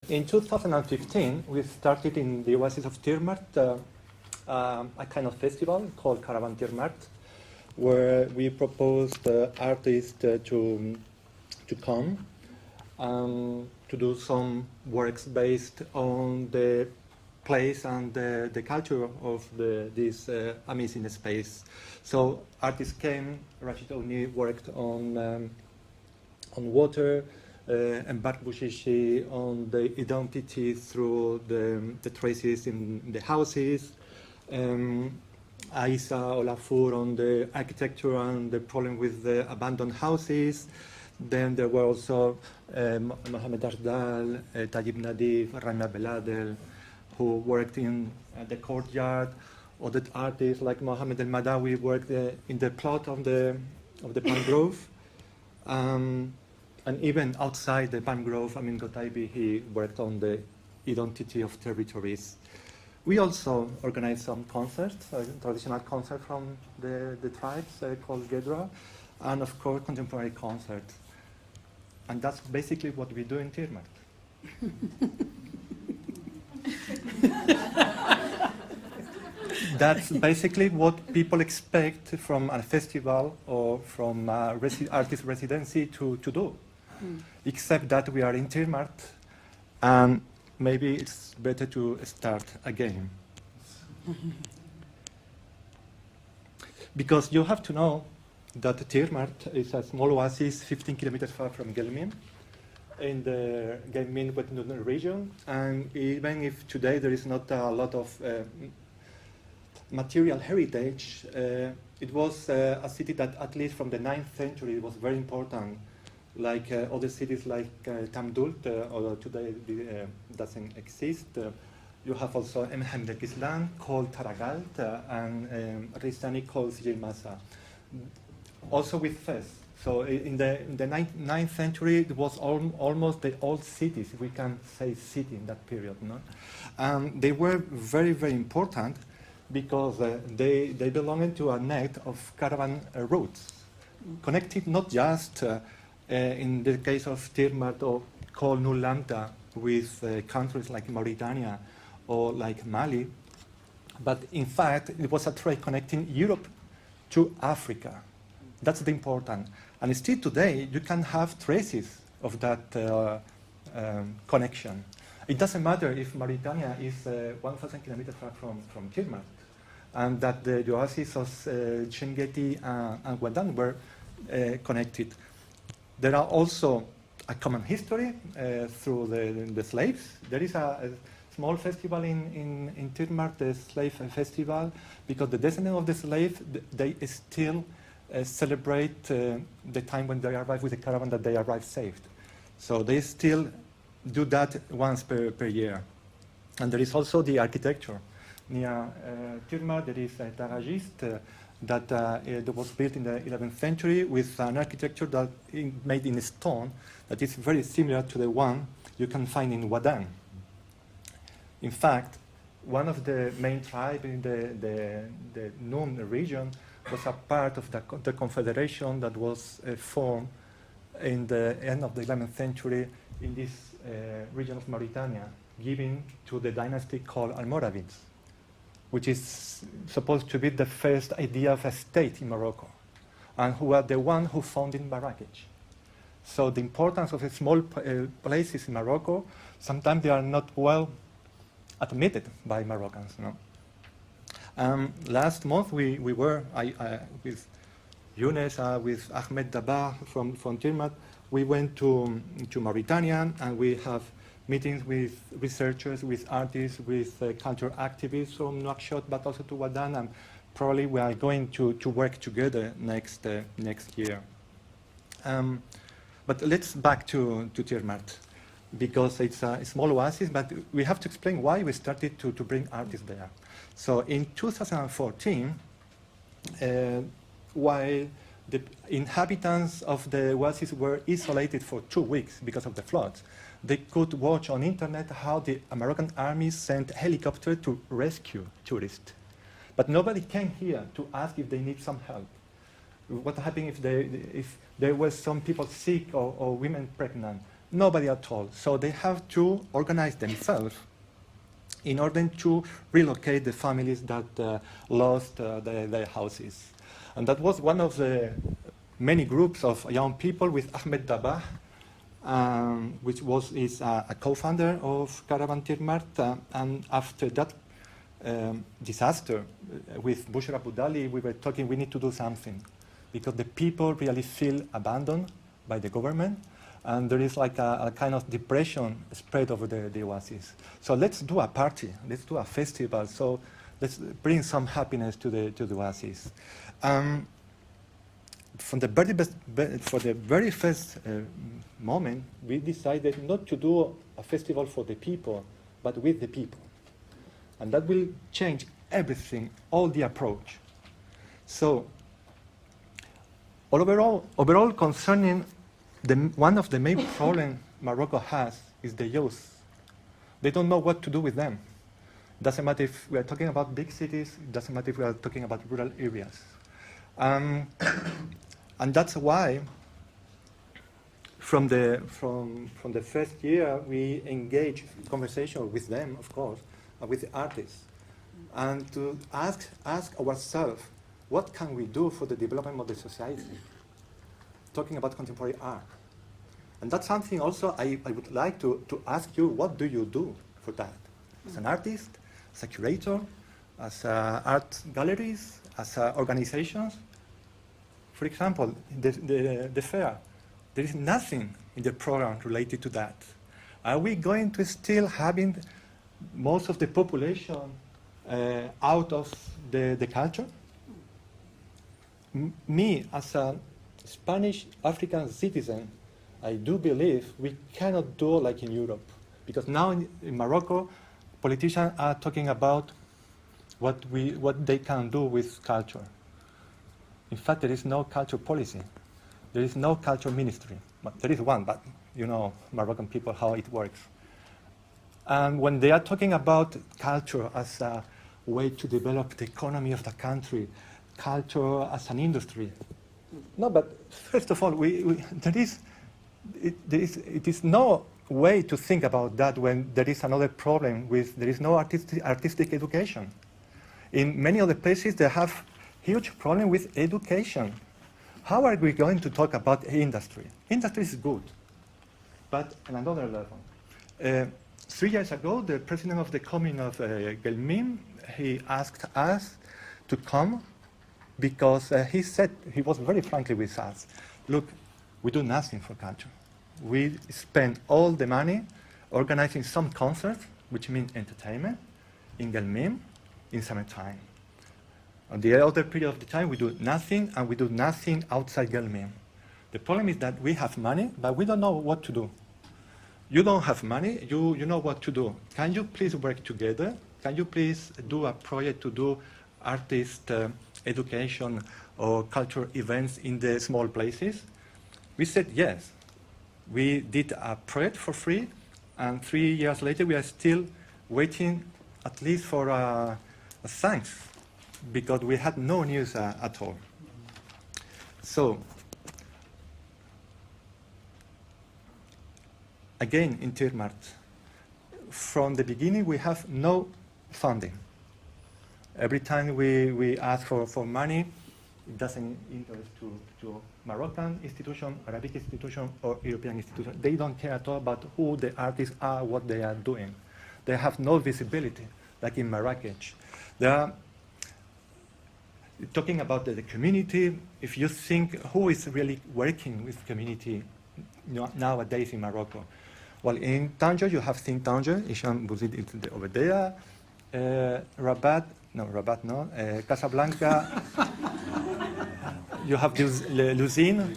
In 2015, we started in the oasis of Tighmert a kind of festival called Caravane Tighmert, where we proposed artists to come to do some works based on the place and the culture of this amazing space. So artists came. Rashid Ouni worked on water, and Bart Bouchichi on the identity through the traces in the houses. Aissa Olafur on the architecture and the problem with the abandoned houses. Then there were also Mohamed Ashdal, Tayyib Nadif, Raima Beladel, who worked in the courtyard. Other artists like Mohamed El Madawi worked in the plot of the palm grove. And even outside the palm grove, Amin Gotaibi, he worked on the identity of territories. We also organized some concerts, traditional concerts from the tribes called Gedra, and of course contemporary concerts. And that's basically what we do in Tighmert. That's basically what people expect from a festival or from a artist residency to do. Except that we are in Tighmert, and maybe it's better to start again. Because you have to know that Tighmert is a small oasis 15 kilometers far from Gelmin, in the Gelmin region, and even if today there is not a lot of material heritage, it was a city that at least from the 9th century was very important. Like other cities like Tamdult, although today doesn't exist. You have also Emhem del Kislan called Taragalt and Ristani called Sijil Masa. Also with Fez. So in the 9th century, it was almost the old cities, we can say city in that period. No? They were very, very important because they belonged to a net of caravan routes, connected not just in the case of Tighmert or called Nulanta with countries like Mauritania or like Mali, but in fact it was a trade connecting Europe to Africa. That's the important. And still today you can have traces of that connection. It doesn't matter if Mauritania is 1,000 kilometers far from Tighmert, and that the oases of Chengeti and Guadan were connected. There are also a common history through the slaves. There is a small festival in Tighmert, the slave festival, because the descendants of the slave, they still celebrate the time when they arrive with the caravan that they arrived saved. So they still do that once per year. And there is also the architecture. Near Tighmert, there is a Taragiste that was built in the 11th century with an architecture that made in stone that is very similar to the one you can find in Wadan. In fact, one of the main tribes in the Nun region was a part of the confederation that was formed in the end of the 11th century in this region of Mauritania, given to the dynasty called Almoravids, which is supposed to be the first idea of a state in Morocco, and who are the one who founded Marrakech. So the importance of the small places in Morocco, sometimes they are not well admitted by Moroccans. No? Last month we were, with Younes, with Ahmed Dabar from Tighmert, we went to Mauritania, and we have meetings with researchers, with artists, with culture activists from Nouakchott, but also to Wadan, and probably we are going to work together next year. But let's back to Tighmert, because it's a small oasis, but we have to explain why we started to bring artists there. So in 2014, while the inhabitants of the oasis were isolated for 2 weeks because of the floods, they could watch on internet how the American army sent helicopters to rescue tourists. But nobody came here to ask if they need some help. What happened if there were some people sick or women pregnant? Nobody at all. So they have to organize themselves in order to relocate the families that lost their houses. And that was one of the many groups of young people with Ahmed Dabah, which is a co-founder of Caravane Tighmert. And after that disaster with Bushra Budali, we were talking we need to do something because the people really feel abandoned by the government. And there is like a kind of depression spread over the oasis. So let's do a party, let's do a festival. So let's bring some happiness to the oasis. For the very first moment, we decided not to do a festival for the people, but with the people. And that will change everything, all the approach. So overall concerning one of the main problems Morocco has is the youth. They don't know what to do with them. It doesn't matter if we are talking about big cities, it doesn't matter if we are talking about rural areas. And that's why from the first year we engage conversation with them, of course, with the artists, and to ask ourselves, what can we do for the development of the society? Talking about contemporary art. And that's something also I would like to ask you, what do you do for that? As an artist, as a curator, as art galleries, as organizations? For example, the fair, there is nothing in the program related to that. Are we going to still having most of the population out of the culture? Me, as a Spanish African citizen, I do believe we cannot do like in Europe, because now in Morocco, politicians are talking about what they can do with culture. In fact, there is no culture policy. There is no culture ministry. But there is one, but you know Moroccan people, how it works. And when they are talking about culture as a way to develop the economy of the country, culture as an industry. No, but first of all, it is no way to think about that when there is another problem with there is no artistic education. In many other places, they have huge problem with education. How are we going to talk about industry? Industry is good, but on another level. 3 years ago, the president of the commune of Gelmim, he asked us to come because he said, he was very frankly with us, look, we do nothing for culture. We spend all the money organizing some concerts, which means entertainment, in Gelmim, in summertime. On the other period of the time, we do nothing, and we do nothing outside Gelmim. The problem is that we have money, but we don't know what to do. You don't have money, you know what to do. Can you please work together? Can you please do a project to do artist education or cultural events in the small places? We said yes. We did a project for free, and 3 years later we are still waiting at least for a thanks, because we had no news at all. So, again, in Tighmert, from the beginning we have no funding. Every time we ask for money, it doesn't interest to Moroccan institution, Arabic institution, or European institution. They don't care at all about who the artists are, what they are doing. They have no visibility, like in Marrakech. They are talking about the community. If you think who is really working with community nowadays in Morocco, well, in Tanger, you have Think Tanger, Isham Bouzid is over there, Rabat, Casablanca, you have Luzine,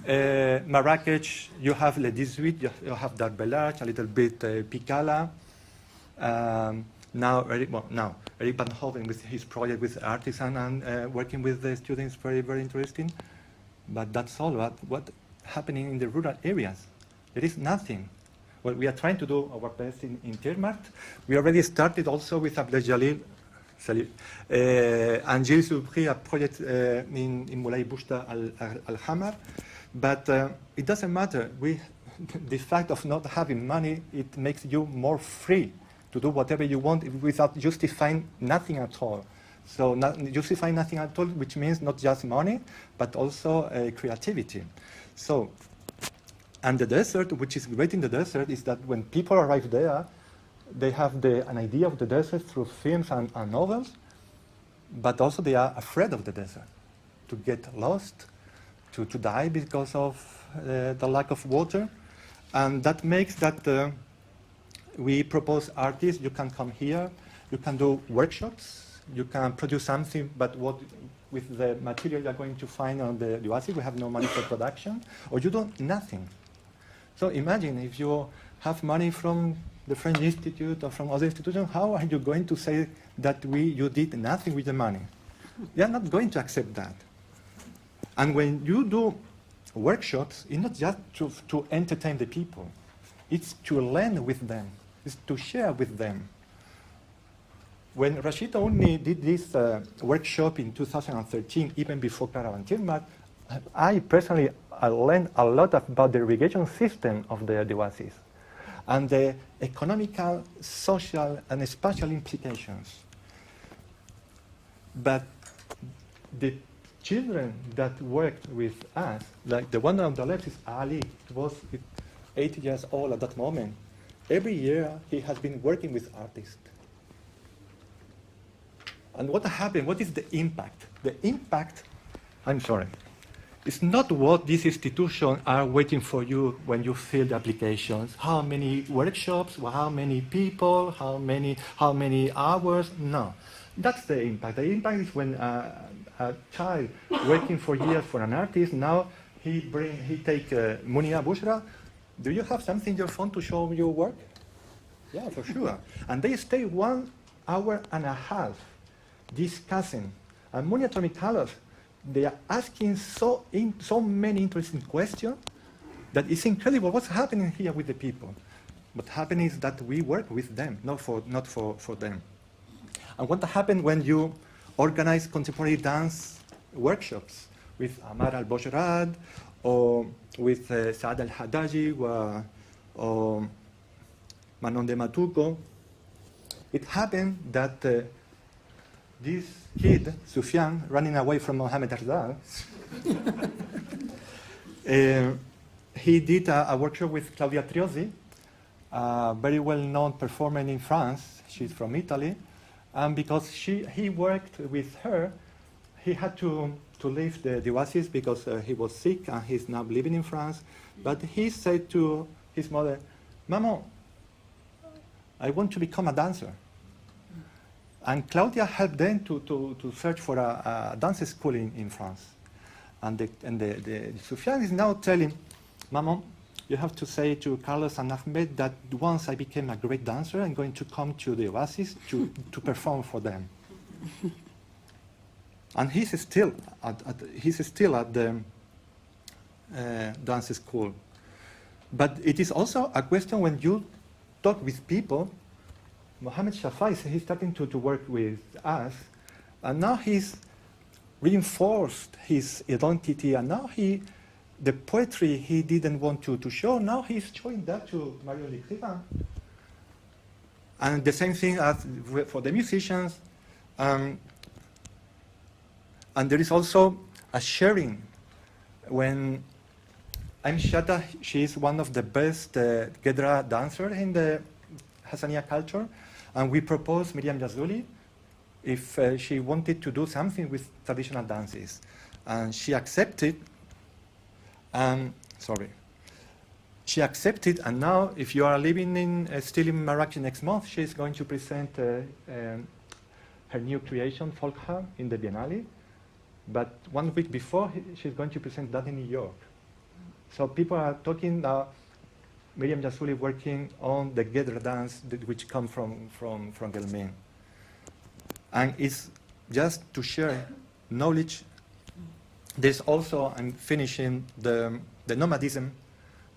Marrakech, you have Le 18, you have Darbelach, a little bit Picala. Now Eric Van Hoven with his project with artisan and working with the students, very, very interesting. But that's all. What's happening in the rural areas? There is nothing. Well, we are trying to do our best in Tighmert. We already started also with Abdel Jalil and Gilles Soubry, a project in Moulay Bouchta Al-Hamar. But it doesn't matter. the fact of not having money, it makes you more free to do whatever you want without justifying nothing at all. So justifying nothing at all, which means not just money, but also creativity. So, and the desert, which is great in the desert, is that when people arrive there, they have an idea of the desert through films and novels, but also they are afraid of the desert, to get lost, to die because of the lack of water. And that makes that we propose artists, you can come here, you can do workshops, you can produce something, but with the material you're going to find on the oasis, we have no money for production, or you do nothing. So imagine if you have money from the French Institute or from other institutions, how are you going to say that you did nothing with the money? They are not going to accept that. And when you do workshops, it's not just to entertain the people, it's to learn with them, it's to share with them. When Rashid only did this workshop in 2013, even before Caravane Tighmert, I personally learned a lot about the irrigation system of the oasis and the economical, social, and spatial implications. But the children that worked with us, like the one on the left is Ali, he was 80 years old at that moment. Every year he has been working with artists. And what happened? What is the impact? The impact, I'm sorry, it's not what these institutions are waiting for you when you fill the applications. How many workshops, how many people, how many hours? No, that's the impact. The impact is when a child working for years for an artist, now he take Munia Bushra. Do you have something in your phone to show your work? Yeah, for sure. And they stay 1 hour and a half discussing. And Munia told me, Carlos, they are asking so many interesting questions that it's incredible what's happening here with the people. What happens is that we work with them, not for them. And what happened when you organize contemporary dance workshops with Amar al-Bojrad or with Saad al-Hadaji or Manon de Matuco? It happened that this kid, Sufyan, running away from Mohamed Arzal, he did a workshop with Claudia Triozzi, a very well-known performer in France. She's from Italy. And because he worked with her, he had to leave the oasis because he was sick and he's now living in France. But he said to his mother, Maman, I want to become a dancer. And Claudia helped them to search for a dance school in France. And Sufyan is now telling, Maman, you have to say to Carlos and Ahmed that once I became a great dancer, I'm going to come to the oasis to perform for them. And he's still at the dance school. But it is also a question when you talk with people. Mohamed Shafai, he's starting to work with us, and now he's reinforced his identity, and now the poetry he didn't want to show, now he's showing that to Mario Licrivan. And the same thing as for the musicians. And there is also a sharing. When Shata, she is one of the best Gedra dancers in the Hassaniya culture, and we proposed Miriam Yazuli if she wanted to do something with traditional dances. And she accepted. She accepted, and now, if you are living still in Marrakech next month, she's going to present her new creation, Folkham, in the Biennale. But 1 week before, she's going to present that in New York. So people are talking now. Miriam Yazuli working on the Gedra dance, which comes from Gelmin. And it's just to share knowledge. There's also, I'm finishing, the nomadism,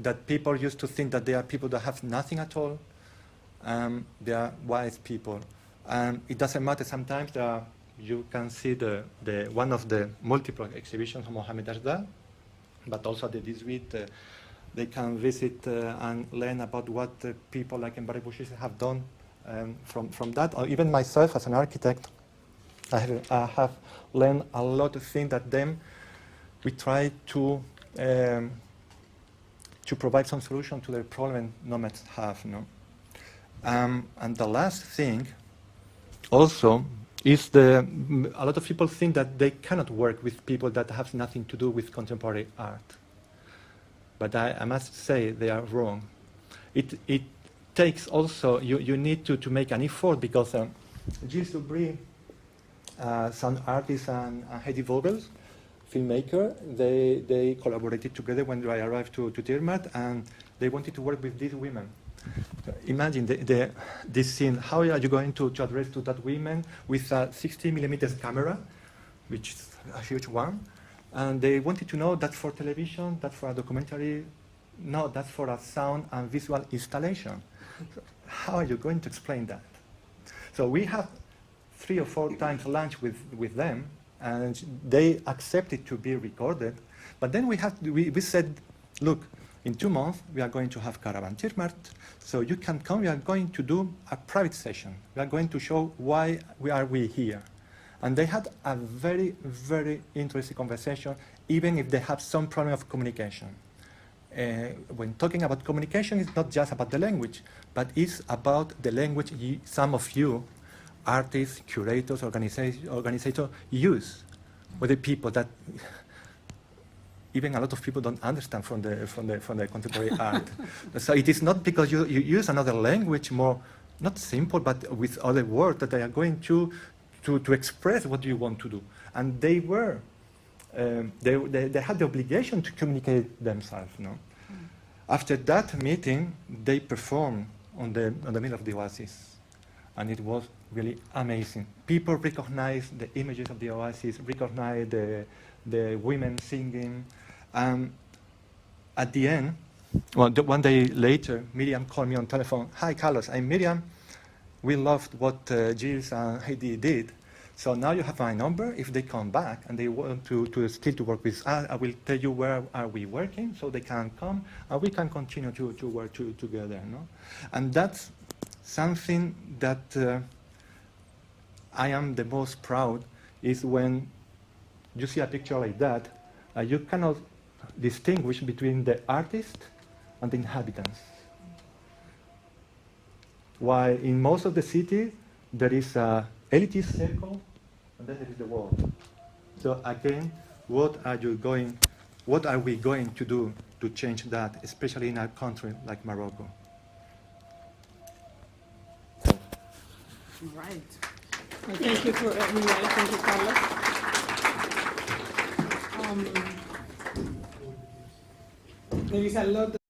that people used to think that they are people that have nothing at all. They are wise people. It doesn't matter. Sometimes you can see one of the multiple exhibitions of Mohamed Arzal, but also the 18 They can visit and learn about what people like Mbari Bouchis have done from that. Or even myself as an architect, I have learned a lot of things that then we try to provide some solution to the problem nomads have. No? And the last thing also is a lot of people think that they cannot work with people that have nothing to do with contemporary art. But I must say they are wrong. It takes also, you need to make an effort because Gilles Dubry, some artists and Heidi Vogel, filmmaker, they collaborated together when I arrived to Tighmert, and they wanted to work with these women. So imagine this scene. How are you going to address to that women with a 60mm camera, which is a huge one? And they wanted to know that for television, that's for a documentary, no, that's for a sound and visual installation. So how are you going to explain that? So we have 3 or 4 times lunch with them, and they accepted to be recorded. But then we said, look, in 2 months, we are going to have Caravane Tighmert, so you can come. We are going to do a private session. We are going to show why we are here. And they had a very, very interesting conversation, even if they have some problem of communication. When talking about communication, it's not just about the language, but it's about the language some of you, artists, curators, organizers, use with the people that even a lot of people don't understand from the contemporary art. So it is not because you use another language, more not simple, but with other words that they are going to express what you want to do. And they were, they had the obligation to communicate themselves. No? After that meeting, they performed on the middle of the oasis. And it was really amazing. People recognized the images of the oasis, recognized the women singing. At the end, well, one day later, Miriam called me on telephone. Hi, Carlos, I'm Miriam. We loved what Gilles and Heidi did. So now you have my number. If they come back and they want to still to work with us, I will tell you where are we working so they can come and we can continue to work together. No? And that's something that I am the most proud is when you see a picture like that, you cannot distinguish between the artist and the inhabitants. While in most of the city, there is a elitist circle, and then there is the world. So again, what are we going to do to change that, especially in a country like Morocco? Right. Well, thank you for thank you, Carlos. There is a lot